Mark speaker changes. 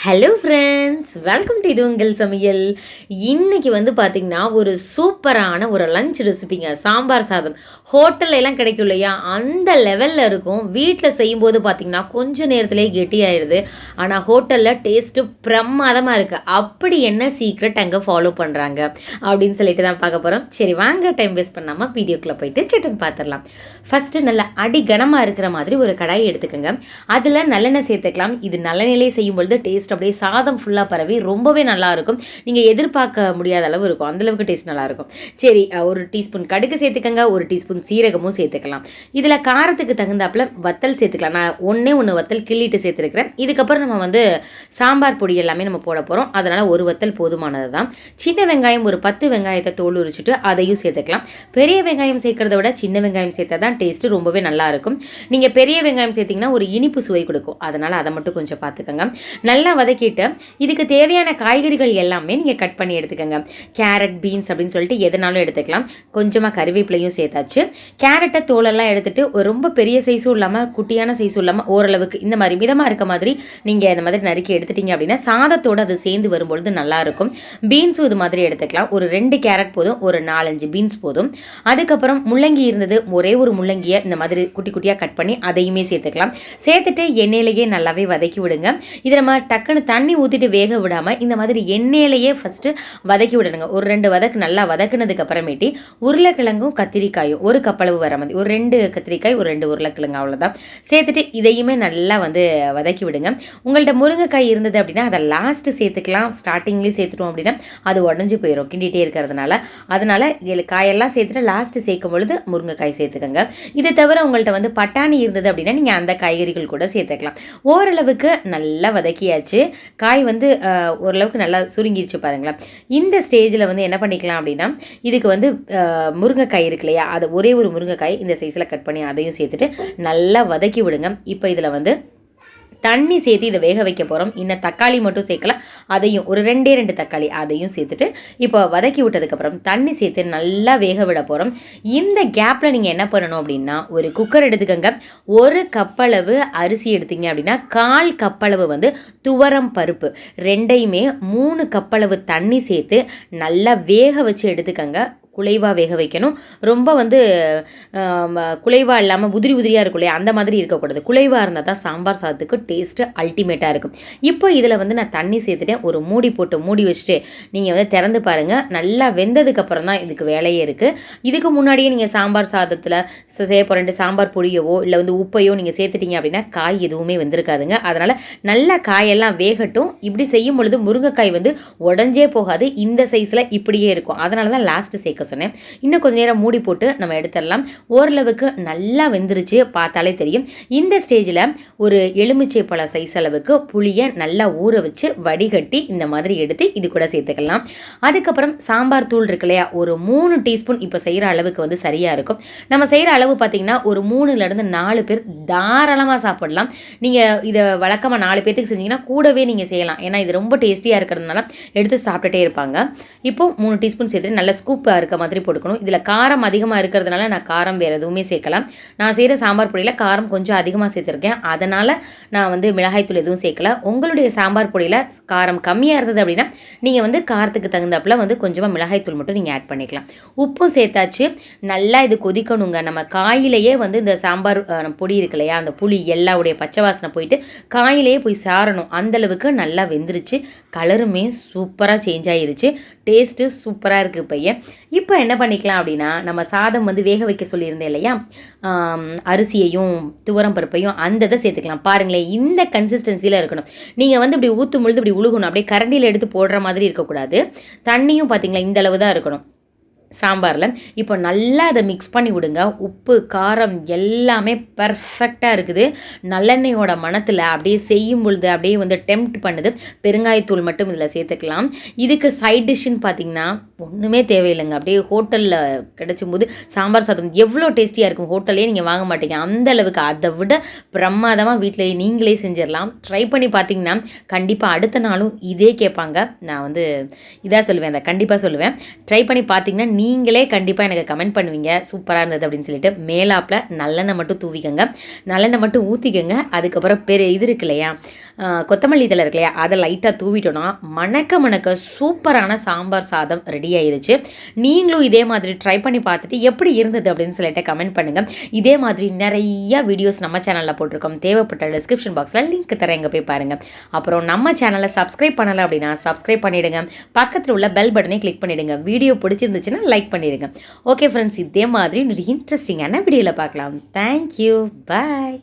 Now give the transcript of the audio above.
Speaker 1: Hello friends, welcome to இது உங்கள் சமையல். இன்னைக்கு பார்த்தீங்கன்னா ஒரு சூப்பரான ஒரு லஞ்ச் ரெசிபிங்க. சாம்பார் சாதம் ஹோட்டல்ல எல்லாம் கிடைக்கும் இல்லையா, அந்த லெவலில் இருக்கும். வீட்டில் செய்யும்போது பார்த்தீங்கன்னா கொஞ்சம் நேரத்திலே கெட்டியாயிடுது. ஆனால் ஹோட்டலில் டேஸ்ட்டு பிரமாதமாக இருக்குது. அப்படி என்ன சீக்ரெட் அங்கே ஃபாலோ பண்ணுறாங்க அப்படின்னு சொல்லிட்டு தான் பார்க்க போகிறோம். சரி வாங்க, டைம் வேஸ்ட் பண்ணாமல் வீடியோக்குள்ளே போயிட்டு சிட்டுன்னு பார்த்துடலாம். ஃபஸ்ட்டு நல்லா அடிகனமாக இருக்கிற மாதிரி ஒரு கடாயை எடுத்துக்கோங்க. அதில் நல்லெண்ணெய் சேர்த்துக்கலாம். இது நல்லெண்ணெயிலே செய்யும்பொழுது டேஸ்ட் அப்படியே சாதம் ஃபுல்லாக பரவி ரொம்பவே நல்லாயிருக்கும். நீங்கள் எதிர்பார்க்க முடியாத அளவு இருக்கும், அந்தளவுக்கு டேஸ்ட் நல்லாயிருக்கும். சரி, ஒரு டீஸ்பூன் கடுகு சேர்த்துக்கங்க, ஒரு டீஸ்பூன் சீரகமும் சேர்த்துக்கலாம். இதில் காரத்துக்கு தகுந்தாப்பில் வத்தல் சேர்த்துக்கலாம். நான் ஒன்று வத்தல் கிள்ளிட்டு சேர்த்துருக்கிறேன். இதுக்கப்புறம் நம்ம சாம்பார் பொடி எல்லாமே நம்ம போட போகிறோம். அதனால் ஒரு வத்தல் போதுமானது தான். சின்ன வெங்காயம் ஒரு 10 வெங்காயத்தை தோல் உரிச்சிட்டு அதையும் சேர்த்துக்கலாம். பெரிய வெங்காயம் சேர்க்கறத விட சின்ன வெங்காயம் சேர்த்தா தான் டேஸ்ட்டு ரொம்பவே நல்லாயிருக்கும். நீங்கள் பெரிய வெங்காயம் சேர்த்திங்கன்னா ஒரு இனிப்பு சுவை கொடுக்கும். அதனால் அதை மட்டும் கொஞ்சம் பார்த்துக்கோங்க. நல்லா வதக்கிட்டு இதுக்கு தேவையான காய்கறிகள் எல்லாமே நீங்கள் கட் பண்ணி எடுத்துக்கோங்க. கேரட், பீன்ஸ் அப்படின்னு சொல்லிட்டு எதனாலும் எடுத்துக்கலாம். கொஞ்சமாக கறிவேப்பிலையும் சேர்த்தாச்சு. கேரட்டை தோலெல்லாம் எடுத்துகிட்டு ரொம்ப பெரிய சைஸும் இல்லாமல் குட்டியான சைஸும் இல்லாமல் ஓரளவுக்கு இந்த மாதிரி மிதமாக இருக்க மாதிரி நீங்கள் இந்த மாதிரி நறுக்கி எடுத்துட்டீங்க அப்படின்னா சாதத்தோடு அது சேர்ந்து வரும்பொழுது நல்லாயிருக்கும். பீன்ஸும் இது மாதிரி எடுத்துக்கலாம். ஒரு 2 கேரட் போதும், ஒரு 4-5 பீன்ஸ் போதும். அதுக்கப்புறம் முள்ளங்கி இருந்தது, ஒரே ஒரு முள்ளங்கியை இந்த மாதிரி குட்டி குட்டியாக கட் பண்ணி அதையுமே சேர்த்துக்கலாம். சேர்த்துட்டு எண்ணெயிலேயே நல்லாவே வதக்கி விடுங்க. இதை நம்ம டக்குன்னு தண்ணி ஊற்றிட்டு வேக விடாமல் இந்த மாதிரி எண்ணெயிலேயே ஃபஸ்ட்டு வதக்கி விடணுங்க. ஒரு 2 வதக்கு நல்லா வதக்குனதுக்கு அப்புறமேட்டி உருளைக்கிழங்கும் கத்திரிக்காயும் ஒரு கப்பளவு வர மாதிரி ஒரு 2 கத்திரிக்காய், ஒரு 2 உருளைக்கிழங்கு, அவ்வளோதான் சேர்த்துட்டு இதையுமே நல்லா வதக்கி விடுங்க. உங்கள்கிட்ட முருங்கைக்காய் இருந்தது அப்படின்னா அதை லாஸ்ட்டு சேர்த்துக்கலாம். ஸ்டார்டிங்லேயே சேர்த்துட்டோம் அப்படின்னா அது உடஞ்சி போயிடும் கிண்டிகிட்டே இருக்கிறதுனால. அதனால் காயெல்லாம் சேர்த்துட்டு லாஸ்ட்டு சேர்க்கும் பொழுது முருங்கைக்காய் சேர்த்துக்கோங்க. இதை தவிர உங்கள்கிட்ட பட்டாணி இருந்தது அப்படின்னா நீங்கள் அந்த காய்கறிகள் கூட சேர்த்துக்கலாம். ஓரளவுக்கு நல்லா வதக்கியாச்சு. காய் ஓரளவுக்கு நல்லா சுருங்கிருச்சு பாருங்களேன். இந்த ஸ்டேஜில் என்ன பண்ணிக்கலாம் அப்படின்னா இதுக்கு முருங்கைக்காய் இருக்கு இல்லையா, அதை ஒரே ஒரு முருங்கைக்காய் இந்த சைஸில் கட் பண்ணி அதையும் சேர்த்துட்டு நல்லா வதக்கி விடுங்க. இப்போ இதில் தண்ணி சேர்த்து இதை வேக வைக்க போகிறோம். இன்னும் தக்காளி மட்டும் சேர்க்கல, அதையும் ஒரு 2 தக்காளி அதையும் சேர்த்துட்டு இப்போ வதக்கி விட்டதுக்கப்புறம் தண்ணி சேர்த்து நல்லா வேக விட போகிறோம். இந்த கேப்பில் நீங்கள் என்ன பண்ணணும் அப்படின்னா ஒரு குக்கர் எடுத்துக்கோங்க. 1 கப்பளவு அரிசி எடுத்தீங்க அப்படின்னா 1/4 கப்பளவு துவரம் பருப்பு, ரெண்டையுமே 3 கப்பளவு தண்ணி சேர்த்து நல்லா வேக வச்சு எடுத்துக்கோங்க. குலைவாக வேக வைக்கணும். ரொம்ப குலைவாக இல்லாமல் உதிரியாக இருக்கும் இல்லையா, அந்த மாதிரி இருக்கக்கூடாது. குலைவாக இருந்தால் தான் சாம்பார் சாதத்துக்கு டேஸ்ட்டு அல்டிமேட்டாக இருக்கும். இப்போ இதில் நான் தண்ணி சேர்த்துட்டேன். ஒரு மூடி போட்டு மூடி வச்சுட்டு நீங்கள் திறந்து பாருங்கள். நல்லா வெந்ததுக்கப்புறம் தான் இதுக்கு வேலையே இருக்குது. இதுக்கு முன்னாடியே நீங்கள் சாம்பார் சாதத்தில் செய்ய போகிற சாம்பார் பொடியவோ இல்லை உப்பையோ நீங்கள் சேர்த்துட்டீங்க அப்படின்னா காய் எதுவுமே வெந்திருக்காதுங்க. அதனால் நல்லா காயெல்லாம் வேகட்டும். இப்படி செய்யும் பொழுது முருங்கைக்காய் உடஞ்சே போகாது. இந்த சைஸில் இப்படியே இருக்கும். அதனால தான் லாஸ்ட்டு சேர்க்க சொன்னேன். இன்னும் கொஞ்சம் நேரம் மூடி போட்டு நம்ம எடுத்துடலாம். ஓரளவுக்கு நல்லா வெந்துருச்சு, பார்த்தாலே தெரியும். இந்த ஸ்டேஜில் ஒரு எலுமிச்சை பழ சைஸ் அளவுக்கு புளியை நல்லா ஊற வச்சு வடிகட்டி இந்த மாதிரி எடுத்து இது கூட சேர்த்துக்கலாம். அதுக்கப்புறம் சாம்பார் தூள் இருக்கு இல்லையா, ஒரு 3 டீஸ்பூன் இப்போ செய்கிற அளவுக்கு சரியாக இருக்கும். நம்ம செய்கிற அளவு பார்த்திங்கன்னா ஒரு 3லேருந்து 4 பேர் தாராளமாக சாப்பிடலாம். நீங்கள் இதை வழக்கமாக 4 பேர்த்துக்கு செஞ்சீங்கன்னா கூடவே நீங்கள் செய்யலாம். ஏன்னா இது ரொம்ப டேஸ்டியாக இருக்கிறதுனால எடுத்து சாப்பிட்டுட்டே இருப்பாங்க. இப்போ 3 டீஸ்பூன் சேர்த்து நல்லா ஸ்கூப்பாக இருக்க மாதிரி போட்டுக்கணும். இதில் காரம் அதிகமாக இருக்கிறதுனால நான் காரம் வேறு எதுவுமே சேர்க்கலாம். நான் செய்கிற சாம்பார் பொடியில் காரம் கொஞ்சம் அதிகமாக சேர்த்துருக்கேன். அதனால் நான் மிளகாய்த்தூள் எதுவும் சேர்க்கல. உங்களுடைய சாம்பார் பொடியில் காரம் கம்மியாக இருந்தது அப்படின்னா நீங்கள் காரத்துக்கு தகுந்தாப்பில் கொஞ்சமாக மிளகாய்த்தூள் மட்டும் நீங்கள் ஆட் பண்ணிக்கலாம். உப்பும் சேர்த்தாச்சு. நல்லா இது கொதிக்கணுங்க. நம்ம காயிலேயே இந்த சாம்பார் பொடி இருக்கு இல்லையா, அந்த புளி எல்லாவுடைய பச்சை வாசனை போயிட்டு காயிலேயே போய் சாரணும். அந்தளவுக்கு நல்லா வெந்துருச்சு. கலருமே சூப்பராக சேஞ்ச் ஆகிருச்சு. டேஸ்ட்டு சூப்பராக இருக்குது பையன். இப்போ என்ன பண்ணிக்கலாம் அப்படின்னா நம்ம சாதம் வேக வைக்க சொல்லியிருந்தேன் இல்லையா, அரிசியையும் துவரம் பருப்பையும் அந்த இதை சேர்த்துக்கலாம். பாருங்களேன், இந்த கன்சிஸ்டன்சியில் இருக்கணும். நீங்கள் இப்படி ஊற்றும் பொழுது இப்படி உழுகணும். அப்படியே கரண்டியில் எடுத்து போடுற மாதிரி இருக்கக்கூடாது. தண்ணியும் பார்த்திங்களா இந்த அளவு தான் இருக்கணும் சாம்பாரில். இப்போ நல்லா அதை மிக்ஸ் பண்ணி விடுங்க. உப்பு காரம் எல்லாமே பர்ஃபெக்டாக இருக்குது. நல்லெண்ணெயோட மணத்தில் அப்படியே செய்யும் பொழுது அப்படியே டெம்ப்ட் பண்ணுது. பெருங்காயத்தூள் மட்டும் இதில் சேர்த்துக்கலாம். இதுக்கு சைட் டிஷ்ஷுன்னு பார்த்திங்கன்னா ஒன்றுமே தேவையில்லைங்க. அப்படியே ஹோட்டலில் கிடைச்சும்போது சாம்பார் சாதம் எவ்வளோ டேஸ்டியாக இருக்கும். ஹோட்டல்லே நீங்கள் வாங்க மாட்டீங்க அந்த அளவுக்கு. அதை விட பிரமாதமாக வீட்டிலேயே நீங்களே செஞ்சிடலாம். ட்ரை பண்ணி பார்த்தீங்கன்னா கண்டிப்பாக அடுத்த நாளும் இதே கேட்பாங்க. நான் இதாக சொல்லுவேன், அதை கண்டிப்பாக சொல்லுவேன். ட்ரை பண்ணி பார்த்தீங்கன்னா நீங்களே கண்டிப்பாக எனக்கு கமெண்ட் பண்ணுவீங்க சூப்பராக இருந்தது அப்படின்னு சொல்லிட்டு. மேலாப்பில் நல்லெண்ணெய் மட்டும் தூவிக்கங்க, நல்லெண்ணெய் மட்டும் ஊற்றிக்கங்க. அதுக்கப்புறம் இது இருக்கு இல்லையா, கொத்தமல்லி தழை இருக்கு இல்லையா, அதை லைட்டாக தூவிட்டோன்னா மணக்க மணக்க சூப்பரான சாம்பார் சாதம் ரெடி ஆயிருச்சு. நீங்களும் இதே மாதிரி ட்ரை பண்ணி பார்த்துட்டு எப்படி இருந்தது அப்படின்னு சொல்லிட்டு கமெண்ட் பண்ணுங்கள். இதே மாதிரி நிறைய வீடியோஸ் நம்ம சேனலில் போட்டிருக்கோம். தேவைப்பட்ட டிஸ்கிரிப்ஷன் பாக்ஸில் லிங்க் தரேன், எங்கே போய் பாருங்கள். அப்புறம் நம்ம சேனலை சப்ஸ்கிரைப் பண்ணலை அப்படின்னா சப்ஸ்கிரைப் பண்ணிவிடுங்க. பக்கத்தில் உள்ள பெல் பட்டனை கிளிக் பண்ணிவிடுங்க. வீடியோ பிடிச்சிருந்துச்சுன்னா லைக் பண்ணிடுங்க. ஓகே ஃப்ரெண்ட்ஸ், இதே மாதிரி ஒரு இன்ட்ரெஸ்டிங்கான வீடியோவில் பார்க்கலாம். தேங்க்யூ, பாய்.